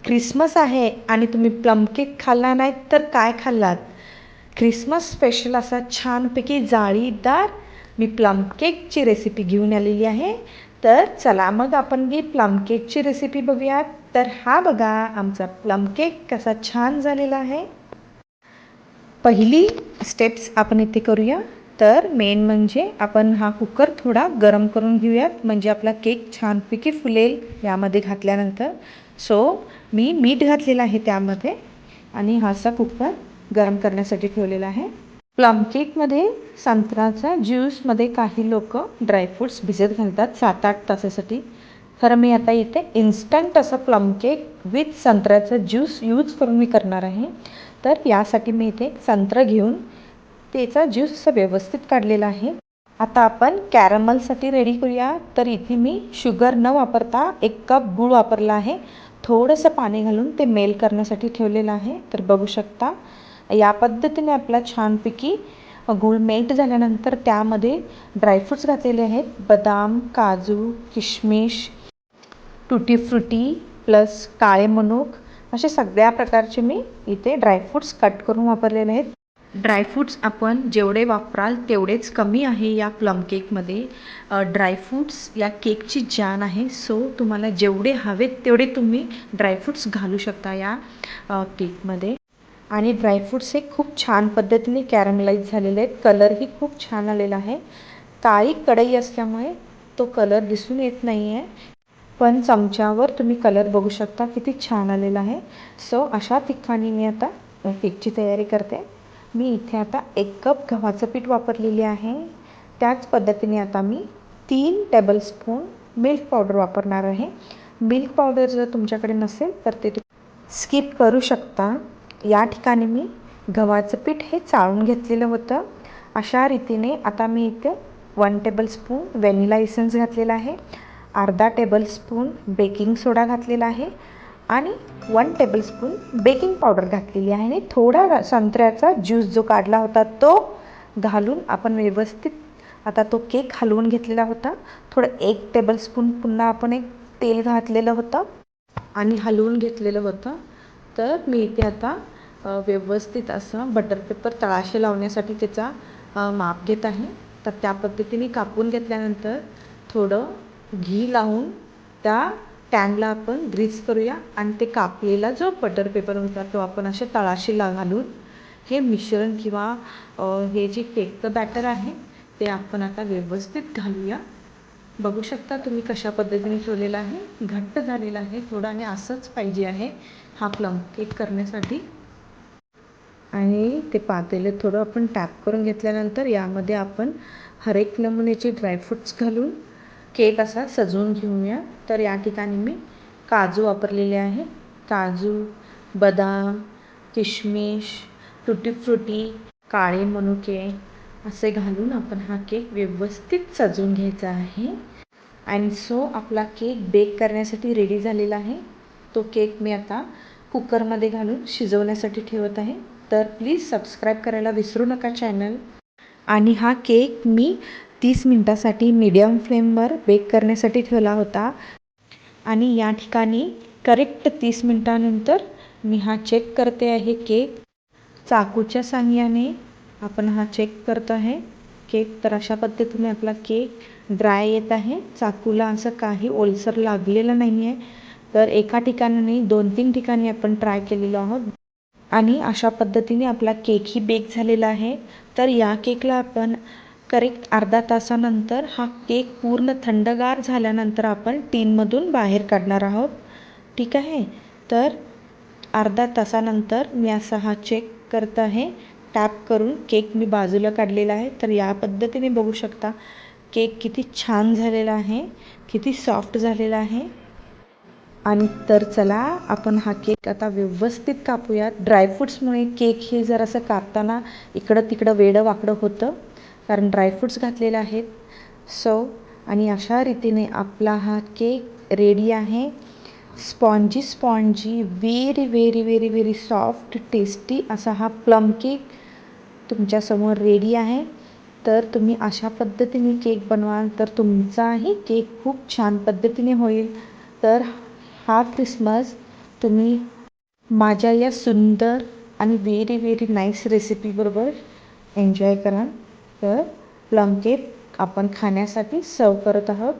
Christmas आहे आणि तुम्ही प्लम केक खाल्ला नाहीत तर काय खाल्लात? ख्रिसमस स्पेशल असा छानपैकी जाळीदार मी प्लम केकची रेसिपी घेऊन आलेली आहे. तर चला मग आपण ही प्लम केकची रेसिपी बघूयात. तर हा बघा आमचा प्लम केक कसा छान झालेला आहे. पहिली स्टेप्स आपण इथे करूया. तर मेन म्हणजे आपण हा कुकर थोडा गरम करून घेऊयात, म्हणजे आपला केक छानपैकी फुलेल यामध्ये घातल्यानंतर. सो मी मीठ घातलेलं आहे त्यामध्ये आणि हाचा कुकर गरम करण्यासाठी ठेवलेला आहे. प्लम केकमध्ये संत्र्याच्या ज्यूसमध्ये काही लोक ड्रायफ्रूट्स भिजत घालतात 7-8 तासासाठी. खरं मी आता इथे इन्स्टंट असं प्लम केक विथ संत्र्याचं ज्यूस यूज करून मी करणार आहे. तर यासाठी मी इथे संत्रं घेऊन त्याचा ज्यूस असं व्यवस्थित काढलेला आहे. आता आपण कॅरमलसाठी रेडी करूया. तर इथे मी शुगर न वापरता 1 कप गूळ वापरला आहे. थोडंसं पाणी घालून ते मेल्ट करण्यासाठी ठेवलेलं आहे. तर बघू शकता या पद्धतीने आपला छानपैकी गूळ मेल्ट झाल्यानंतर त्यामध्ये ड्रायफ्रूट्स घातलेले आहेत. बदाम, काजू, किशमिश, टुटी फ्रुटी प्लस काळे मनुक असे सगळ्या प्रकारचे मी इथे ड्रायफ्रूट्स कट करून वापरलेले आहेत. ड्रायफ्रूट्स आपण जेवढे वापराल तेवढेच कमी आहे या प्लम केकमध्ये. ड्रायफ्रूट्स या केकची जान आहे. सो तुम्हाला जेवढे हवेत तेवढे तुम्ही ड्रायफ्रूट्स घालू शकता या केकमध्ये. आणि ड्रायफ्रूट्स हे खूप छान पद्धतीने कॅरमलाइज झालेले आहेत. कलरही खूप छान आलेला आहे. काळी कढई असल्यामुळे तो कलर दिसून येत नाही आहे, पण चमच्यावर तुम्ही कलर बघू शकता किती छान आलेला आहे. सो अशा ठिकाणी मी आता केकची तयारी करते. मी इथे आता 1 कप गव्हाचं पीठ वापरलेले आहे. त्याच पद्धतीने आता मी 3 टेबलस्पून मिल्क पावडर वापरणार आहे. मिल्क पावडर जर तुमच्याकडे नसेल तर ते स्किप करू शकता. या ठिकाणी मी गव्हाचं पीठ हे चाळून घेतलेलं होतं. अशा रीतीने आता मी इथे 1 टेबलस्पून व्हॅनिला इसेन्स घातलेला आहे, अर्धा टेबलस्पून बेकिंग सोडा घातलेला आहे आणि 1 टेबलस्पून बेकिंग पावडर घातलेली आहे आणि थोडा संत्र्याचा ज्यूस जो काढला होता तो घालून आपण व्यवस्थित आता तो केक हलवून घेतलेला होता. थोडं 1 टेबलस्पून पुन्हा आपण एक तेल घातलेलं होतं आणि हलवून घेतलेलं होतं. तर मी इथे आता व्यवस्थित असं बटर पेपर तळाशी लावण्यासाठी त्याचा माप घेत आहे. तर त्या पद्धतीने कापून घेतल्यानंतर थोडं घी लावून त्या पॅनला आपण ग्रीस करूया आणि ते कापलेला जो बटर पेपर होता तो आपण असे तळाशी घालून हे मिश्रण किंवा हे जे केकचं बॅटर आहे ते आपण आता व्यवस्थित घालूया. बघू शकता तुम्ही कशा पद्धतीने ठेवलेला आहे. घट्ट झालेला आहे थोडा आणि असंच पाहिजे आहे हा प्लम केक करण्यासाठी. आणि ते पातेलं थोडं आपण टॅप करून घेतल्यानंतर यामध्ये आपण हर एक नमुन्याचे ड्रायफ्रूट्स घालून केक असा सजवून घेऊया. तर या ठिकाणी मी काजू वापरलेले आहे. काजू, बदाम, किशमिश, टुटी फ्रुटी, काळे मनुके असे घालून आपण हा केक व्यवस्थित सजवून घ्यायचा आहे. आणि सो आपला केक बेक करण्यासाठी रेडी झालेला आहे. तो केक मी आता कुकरमध्ये घालून शिजवण्यासाठी ठेवत आहे. तर प्लीज सबस्क्राईब करायला विसरू नका चॅनल. आणि हा केक मी 30 मिनटासाठी मीडियम फ्लेमवर बेक करण्यासाठी ठेवला होता. आणि या ठिकाणी करेक्ट 30 मिनटानंतर मी हा चेक करते आहे केक. चाकूच्या साहाय्याने आपण हा चेक करत आहे केक. तर अशा पद्धतीने आपला केक ड्राय येत आहे. चाकूला असं काही ओलसर लागलेलं नाही आहे. तर एका ठिकाणी नाही 2-3 ठिकाणी आपण ट्राय केलेलो आहोत. आणि अशा पद्धतीने आपला केकही बेक झालेला आहे. तर या केकला आपण करेक्ट अर्धा तासानंतर हा केक पूर्ण थंडगार झाल्यानंतर आपण टीनमधून बाहेर काढणार आहोत. ठीक आहे. तर अर्धा तासानंतर मी असा हा चेक करत आहे. टॅप करून केक मी बाजूला काढलेला आहे. तर या पद्धतीने बघू शकता केक किती छान झालेला आहे, किती सॉफ्ट झालेला आहे. आणि तर चला आपण हा केक आता व्यवस्थित कापूयात. ड्रायफ्रूट्समुळे केक हे जरासं कापताना इकडं तिकडं वेडं वाकडं होतं कारण ड्रायफ्रूट्स घातलेले आहेत. सो आणि अशा रीतीने आपला हा केक रेडी आहे. Spongy spongy very very very very soft tasty असा हा प्लम केक तुमच्यासमोर रेडी आहे. तर तुम्ही अशा पद्धतीने केक बनवाल तर तुमचाही केक खूप छान पद्धतीने होईल. तर हा क्रिसमस तुम्ही माझ्या या सुंदर आणि व्हेरी व्हेरी नाईस रेसिपीबरोबर एन्जॉय करा. तर प्लम केक आपण खाण्यासाठी सर्व करत आहोत.